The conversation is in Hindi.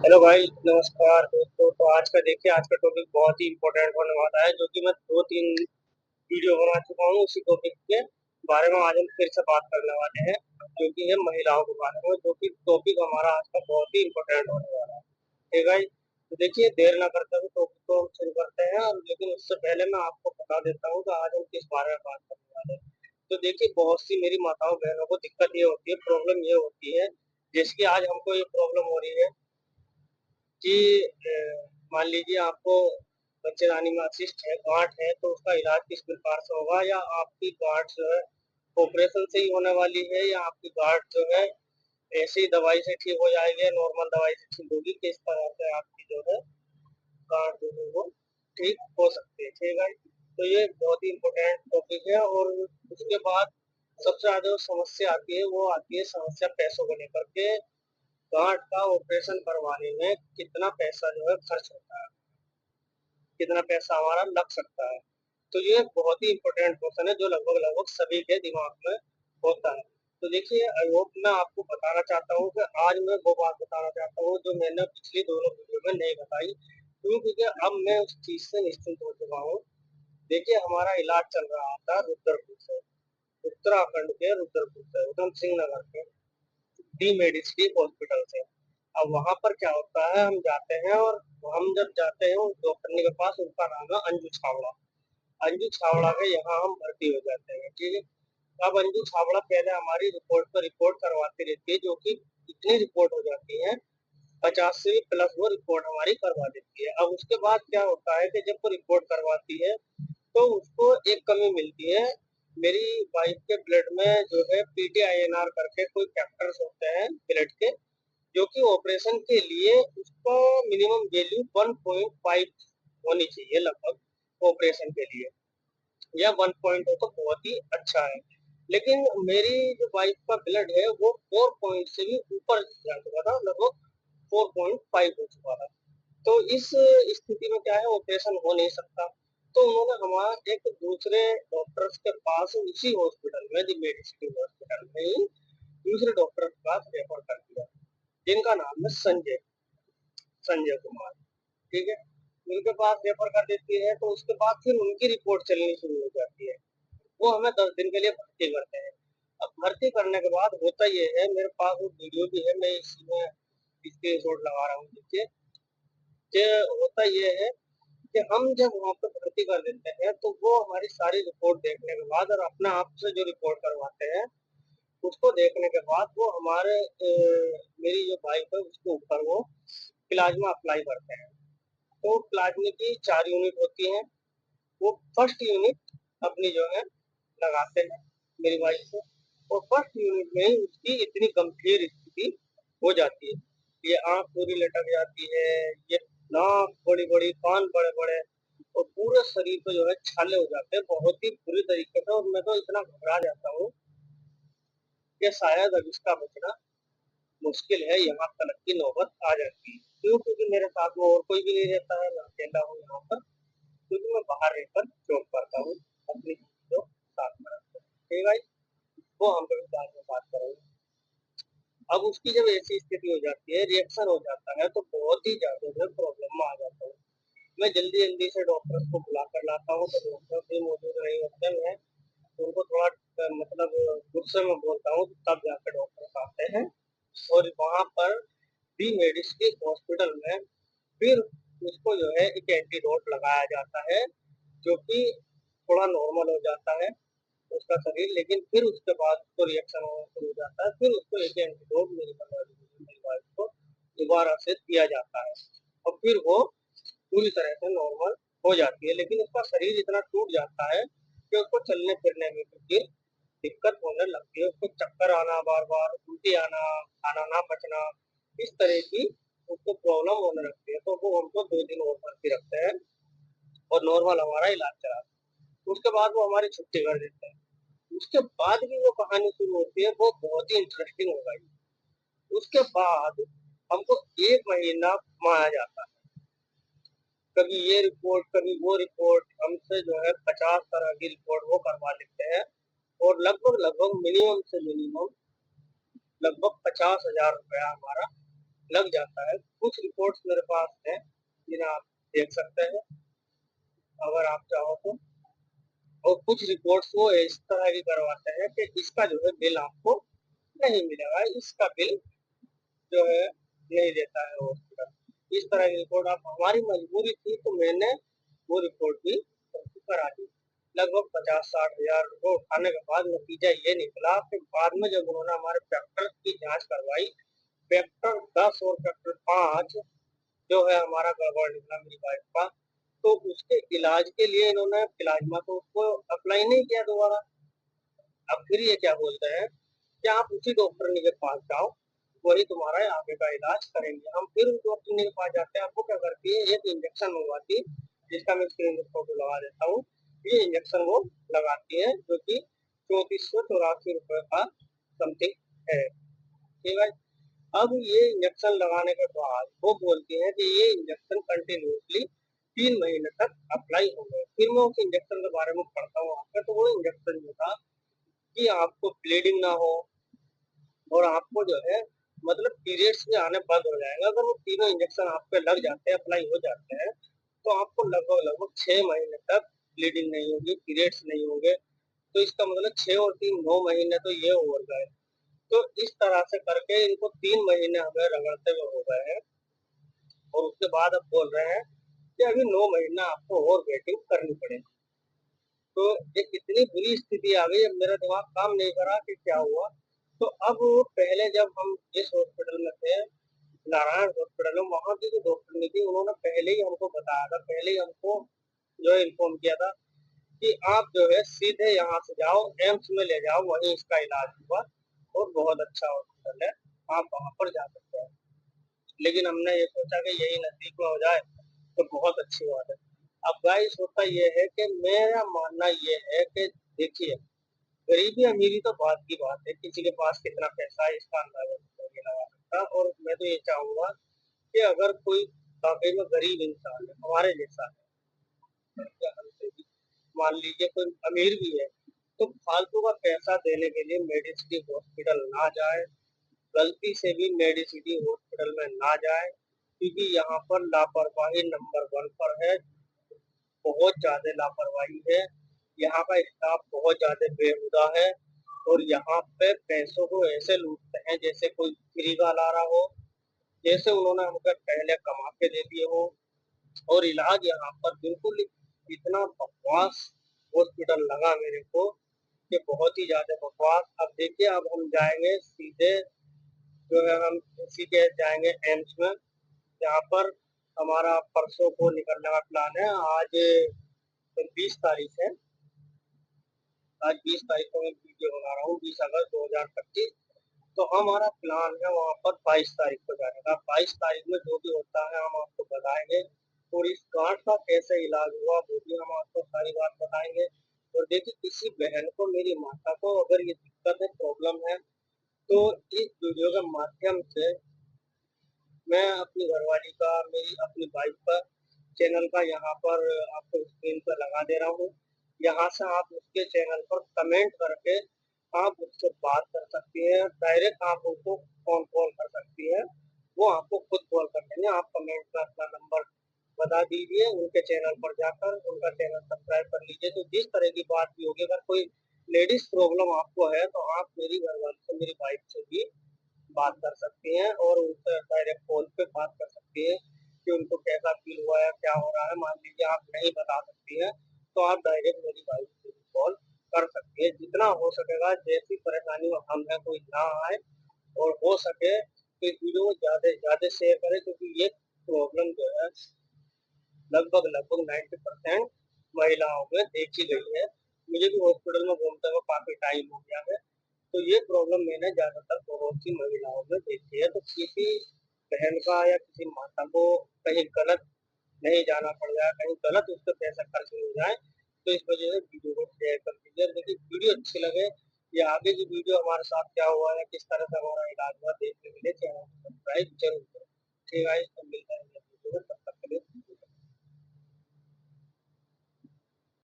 हेलो भाई, नमस्कार दोस्तों। तो आज का टॉपिक बहुत ही इम्पोर्टेंट होने वाला है, जो कि मैं दो तीन वीडियो बना चुका हूँ उसी टॉपिक के बारे में। आज हम फिर से बात करने वाले हैं, जो कि है महिलाओं के बारे में, जो कि टॉपिक हमारा आज का बहुत ही इम्पोर्टेंट होने वाला है। ठीक है भाई, तो देखिए देर ना करते हुए टॉपिक को हम शुरू करते हैं। और लेकिन उससे पहले मैं आपको बता देता हूँ कि आज हम किस बारे में बात करने वाले हैं। तो देखिए, बहुत सी मेरी माताओं बहनों को दिक्कत ये होती है, प्रॉब्लम ये होती है, जैसे कि आज हमको ये प्रॉब्लम हो रही है कि मान लीजिए आपको बच्चेदानी में असिस्ट है, गांठ है, तो उसका इलाज किस प्रकार से होगा, या आपकी गांठ जो है ऑपरेशन से ही होने वाली है, या आपकी गांठ जो है ऐसी ही दवाई से ठीक हो जाएगी, या नॉर्मल दवाई से ठीक होगी, किस तरह से आपकी जो है गांठ जो है वो ठीक हो सकती है। ठीक है, तो ये बहुत ही इम्पोर्टेंट टॉपिक है। और उसके बाद सबसे ज्यादा जो समस्या आती है वो आती है समस्या पैसों को लेकर के। गांठ का ऑपरेशन करवाने में कितना पैसा जो है खर्च होता है, कितना पैसा हमारा लग सकता है। तो ये बहुत ही इम्पोर्टेंट क्वेश्चन है, जो लगभग लगभग सभी के दिमाग में होता है। तो देखिए, आई होप मैं आपको बताना चाहता हूँ कि आज मैं वो बात बताना चाहता हूँ जो मैंने पिछली दोनों वीडियो में नहीं बताई। क्यों? क्योंकि अब मैं उस चीज से निश्चिंत हो चुका हूँ। देखिए, हमारा इलाज चल रहा था रुद्रपुर से, उत्तराखंड के रुद्रपुर से, उधम सिंह नगर के डी मेडिसिटी हॉस्पिटल से। अब वहां पर क्या होता है, हम जाते हैं, और हम जब जाते हैं उस डॉक्टर के पास, उनका नाम है अंजू छावड़ा। अंजू छावड़ा के यहाँ हम भर्ती हो जाते हैं। ठीक है, अब अंजू छावड़ा पहले हमारी रिपोर्ट पर रिपोर्ट करवाती रहती है, जो कि इतनी रिपोर्ट हो जाती है 50 से प्लस, वो रिपोर्ट हमारी करवा देती है। अब उसके बाद क्या होता है कि जब वो रिपोर्ट करवाती है तो उसको एक कमी मिलती है। मेरी वाइफ के ब्लड में जो है पीटीआईएनआर करके कोई फैक्टर्स होते हैं ब्लड के, जो कि ऑपरेशन के लिए उसका मिनिमम वैल्यू 1.5 होनी चाहिए लगभग ऑपरेशन के लिए, या 1 पॉइंट हो तो बहुत ही अच्छा है। लेकिन मेरी जो वाइफ का ब्लड है वो 4 पॉइंट से भी ऊपर जा चुका था, लगभग 4.5 हो चुका था। तो इस स्थिति में क्या है, ऑपरेशन हो नहीं सकता। तो उन्होंने हमारा एक दूसरे डॉक्टर्स के पास, उसी हॉस्पिटल में, दी मेडिसिटी हॉस्पिटल में ही दूसरे डॉक्टर के पास रेफर कर दिया, जिनका नाम है संजय संजय कुमार। ठीक है, उनके पास रेफर कर देती है, तो उसके बाद फिर उनकी रिपोर्ट चलनी शुरू हो जाती है। वो हमें 10 दिन के लिए भर्ती करते हैं। अब भर्ती करने के बाद होता ये है, मेरे पास वो वीडियो भी है, मैं इसमें स्क्रीन शॉट लगा रहा हूँ, देखिए कि होता ये है कि हम जब वहाँ पे भर्ती कर देते हैं, तो वो हमारी सारी रिपोर्ट देखने के बाद और अपने आप से जो रिपोर्ट करवाते हैं, उसको देखने के बाद वो हमारे मेरी जो बाइक है उसके ऊपर वो प्लाज्मा अप्लाई करते हैं। तो प्लाज्मा की 4 यूनिट होती हैं। वो फर्स्ट यूनिट अपनी जो है लगाते हैं मेरी वाइफ को, और फर्स्ट यूनिट में ही उसकी इतनी गंभीर स्थिति हो जाती है, ये आंख पूरी लटक जाती है, ये नाक बड़ी बड़ी, कान बड़े बड़े, और पूरे शरीर पे जो है छाले हो जाते हैं बहुत ही बुरी तरीके से। और मैं तो इतना घबरा जाता हूँ कि शायद अब इसका बचना मुश्किल है, यहाँ तक की नौबत आ जाती है। क्यों? क्योंकि मेरे साथ में और कोई भी नहीं रहता है, मैं अकेला हूँ यहाँ पर, क्योंकि मैं बाहर रहकर जॉब करता हूँ अपनी जो साथ में रखता हूँ। ठीक है, वो हम कभी बाद में बात करेंगे। अब उसकी जब ऐसी स्थिति हो जाती है, रिएक्शन हो जाता है, तो बहुत ही ज्यादा जो प्रॉब्लम में आ जाता हूँ। मैं जल्दी जल्दी से डॉक्टर को बुला कर लाता हूँ, तो डॉक्टर भी मौजूद नहीं होते हैं, तो उनको थोड़ा मतलब गुस्से में बोलता हूँ, तब जाकर डॉक्टर आते हैं। और वहां पर डी मेडिसिटी हॉस्पिटल में फिर उसको जो है एक एंटीडोट लगाया जाता है, जो कि थोड़ा नॉर्मल हो जाता है उसका शरीर। लेकिन फिर उसके बाद उसको रिएक्शन होना शुरू हो जाता है, फिर उसको एक एंटीडोट मेरी वाइफ को दोबारा से दिया जाता है, और फिर वो पूरी तरह से नॉर्मल हो जाती है। लेकिन उसका शरीर इतना टूट जाता है कि उसको चलने फिरने में भी फिर दिक्कत होने लगती है, उसको चक्कर आना, बार बार उल्टी आना, खाना ना पचना, इस तरह की उसको प्रॉब्लम होने लगती है। तो वो हमको 2 दिन और भर्ती रखते हैं, और नॉर्मल हमारा इलाज चलाते हैं। उसके बाद वो हमारी छुट्टी कर देते हैं। उसके बाद की जो कहानी शुरू होती है वो बहुत ही इंटरेस्टिंग हो गई। उसके बाद हमको 1 महीना माना जाता है, कभी ये रिपोर्ट कभी वो रिपोर्ट, हमसे जो है 50 तरह की रिपोर्ट वो करवा लेते हैं। और लगभग लगभग मिनिमम से मिनिमम लगभग 50,000 रुपया हमारा लग जाता है। कुछ रिपोर्ट्स मेरे पास है जिन्हें आप देख सकते हैं अगर आप चाहो तो। और कुछ रिपोर्ट्स वो इस तरह की करवाते हैं कि इसका जो है बिल आपको नहीं मिलेगा, इसका बिल जो है नहीं देता है हॉस्पिटल। इस तरह की रिपोर्ट आप, हमारी मजबूरी थी तो मैंने वो रिपोर्ट भी करा दी। लगभग 50-60 हजार रुपये उठाने के बाद नतीजा ये निकला कि बाद में जब उन्होंने हमारे फैक्टर की जांच करवाई, फैक्टर 10 और फैक्टर 5 जो है हमारा गड़बड़ निकला मेरी वाइफ का। तो उसके इलाज के लिए इन्होंने प्लाज्मा तो उसको अप्लाई नहीं किया दोबारा। अब फिर ये क्या बोलते हैं कि आप उसी डॉक्टर के पास जाओ, वही तुम्हारा आगे का इलाज करेंगे। हम फिर उस डॉक्टर के पास जाते हैं, आपको क्या करती है, एक इंजेक्शन मंगवाती है जिसका मैं स्क्रीन पर फोटो लगा देता हूँ। ये इंजेक्शन वो लगाती है जो कि 3484 रुपए का समथिंग है, ठीक है। अब ये इंजेक्शन लगाने के बाद वो बोलती है कि ये इंजेक्शन कंटिन्यूसली 3 महीने तक अप्लाई होंगे। फिर मैं उस इंजेक्शन के बारे में पढ़ता हूँ वहाँ पे, तो वो इंजेक्शन जो था कि आपको ब्लीडिंग ना हो और आपको जो है मतलब पीरियड्स भी आने बंद हो जाएगा। अगर वो तीनों इंजेक्शन आप पे लग जाते हैं, अप्लाई हो जाते हैं, तो आपको लगभग लगभग 6 महीने तक ब्लीडिंग नहीं होगी, पीरियड्स नहीं होंगे। तो इसका मतलब 6 और 3 9 महीने तो ये ओवर गए। तो इस तरह से करके इनको 3 महीने हमें रगड़ते हुए हो गए हैं, और उसके बाद अब बोल रहे हैं कि अभी 9 महीना आपको और वेटिंग करनी पड़ेगी। तो एक इतनी बुरी स्थिति आ गई, अब मेरा दिमाग काम नहीं करा कि क्या हुआ। तो अब पहले जब हम जिस हॉस्पिटल में थे, नारायण हॉस्पिटल में, वहां की जो डॉक्टर थी उन्होंने पहले ही हमको बताया था, पहले ही हमको जो है इन्फॉर्म किया था कि आप जो है सीधे यहाँ से जाओ एम्स में ले जाओ, वहीं इसका इलाज हुआ और बहुत अच्छा हॉस्पिटल है, आप वहां पर जा सकते हैं। लेकिन हमने ये सोचा कि यही नजदीक में हो जाए तो बहुत अच्छी बात है। अब गाइस होता ये है कि मेरा मानना ये है कि देखिए, गरीबी अमीरी तो बात की बात है, किसी के पास कितना पैसा है इसका अंदाजा तो नहीं लगा सकता। और मैं तो ये चाहूंगा कि अगर कोई वाकई में गरीब इंसान है हमारे जैसा है, या हमसे भी मान लीजिए कोई अमीर भी है, तो फालतू का पैसा देने के लिए मेडिसिटी हॉस्पिटल ना जाए, गलती से भी मेडिसिटी हॉस्पिटल में ना जाए, क्योंकि यहाँ पर लापरवाही नंबर 1 पर है। बहुत ज्यादा लापरवाही है, यहाँ का स्टाफ बहुत ज्यादा बेहुदा है, और यहाँ पे पैसों को ऐसे लूटते हैं जैसे कोई फ्री का ला रहा हो, जैसे उन्होंने हमको पहले कमा के दे दिए हो। और इलाज यहाँ पर बिल्कुल इतना बकवास हॉस्पिटल लगा मेरे को कि बहुत ही ज्यादा बकवास। अब देखिए, अब हम जाएंगे सीधे जो है, हम सीधे जाएंगे एम्स में, जहाँ पर हमारा परसों को निकलने का प्लान है। आज 20 तारीख है, आज 20 तारीख को मैं वीडियो बना रहा हूँ, 20 अगस्त 2025। तो हमारा प्लान है वहाँ पर 22 तारीख को जाने का। 22 तारीख में जो भी होता है हम आपको बताएंगे, और इस गांठ का कैसे इलाज हुआ वो भी हम आपको सारी बात बताएंगे। और देखिए, किसी बहन को, मेरी माता को अगर ये दिक्कत है, प्रॉब्लम है, तो इस वीडियो के माध्यम से मैं अपनी घरवाली का, मेरी अपनी वाइफ का चैनल का यहाँ पर आपको स्क्रीन पर लगा दे रहा हूँ। यहाँ से आप उसके चैनल पर कमेंट करके आप उससे बात कर सकती हैं, डायरेक्ट आप उनको फोन कॉल कर सकती हैं, वो आपको खुद कॉल कर लेंगे। आप कमेंट में अपना नंबर बता दीजिए, उनके चैनल पर जाकर उनका चैनल सब्सक्राइब कर लीजिए। तो जिस तरह की बात भी होगी, अगर कोई लेडीज प्रॉब्लम आपको है, तो आप मेरी घरवाली से, मेरी वाइफ से भी बात कर सकती हैं, और उनसे डायरेक्ट कॉल पे बात कर सकती है कि उनको कैसा फील हुआ है, क्या हो रहा है। मान लीजिए आप नहीं बता सकती हैं, तो आप डायरेक्ट मेरी वाइफ से कॉल कर सकती है। जितना हो सकेगा, जैसी परेशानी में हम है कोई ना आए, और हो सके तो इस वीडियो को ज्यादा से ज्यादा शेयर करें, क्योंकि ये प्रॉब्लम जो है लगभग लगभग 90% महिलाओं में देखी गई है। मुझे भी हॉस्पिटल में घूमते हुए काफी टाइम हो गया है, तो ये प्रॉब्लम मैंने ज्यादातर बहुत सी महिलाओं में देखी है। तो किसी बहन का या किसी माता को कहीं गलत नहीं जाना पड़ जाए, कहीं गलत उस पर पैसा खर्च नहीं हो जाए, तो इस वजह से वीडियो को शेयर कर दीजिए। देखिए, वीडियो अच्छी लगे या आगे की वीडियो हमारे साथ क्या हुआ है, किस तरह से हमारा इलाज हुआ देखने के लिए चैनल को सब्सक्राइब जरूर करें। ठीक है, मिलता है